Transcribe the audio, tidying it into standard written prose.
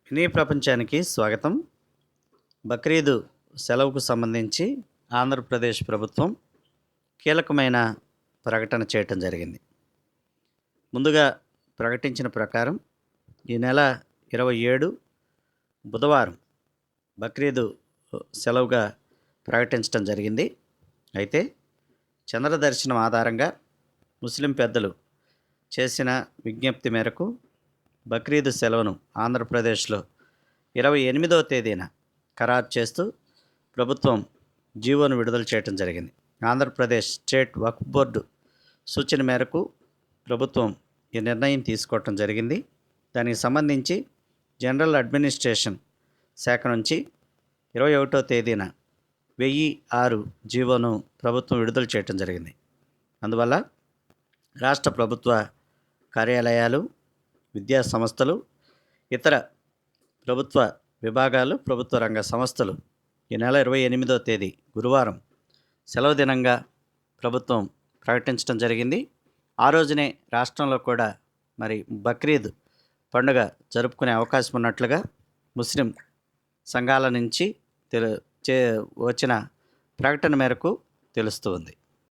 సినీ ప్రపంచానికి స్వాగతం. బక్రీదు సెలవుకు సంబంధించి ఆంధ్రప్రదేశ్ ప్రభుత్వం కీలకమైన ప్రకటన చేయటం జరిగింది. ముందుగా ప్రకటించిన ప్రకారం ఈ నెల 27 బుధవారం బక్రీదు సెలవుగా ప్రకటించడం జరిగింది. అయితే చంద్ర దర్శనం ఆధారంగా ముస్లిం పెద్దలు చేసిన విజ్ఞప్తి మేరకు బక్రీదు సెలవును ఆంధ్రప్రదేశ్లో 28వ తేదీన ఖరారు చేస్తూ ప్రభుత్వం జీవోను విడుదల చేయడం జరిగింది. ఆంధ్రప్రదేశ్ స్టేట్ వక్ఫ్ బోర్డు సూచన మేరకు ప్రభుత్వం ఈ నిర్ణయం తీసుకోవటం జరిగింది. దానికి సంబంధించి జనరల్ అడ్మినిస్ట్రేషన్ శాఖ నుంచి 21వ తేదీన 1006 జీవోను ప్రభుత్వం విడుదల చేయటం జరిగింది. అందువల్ల రాష్ట్ర ప్రభుత్వ కార్యాలయాలు, విద్యా సంస్థలు, ఇతర ప్రభుత్వ విభాగాలు, ప్రభుత్వ రంగ సంస్థలు ఈ నెల 28వ తేదీ గురువారం సెలవు దినంగా ప్రభుత్వం ప్రకటించడం జరిగింది. ఆ రోజునే రాష్ట్రంలో కూడా మరి బక్రీద్ పండుగ జరుపుకునే అవకాశం ఉన్నట్లుగా ముస్లిం సంఘాల నుంచి వచ్చిన ప్రకటన మేరకు తెలుస్తూ ఉంది.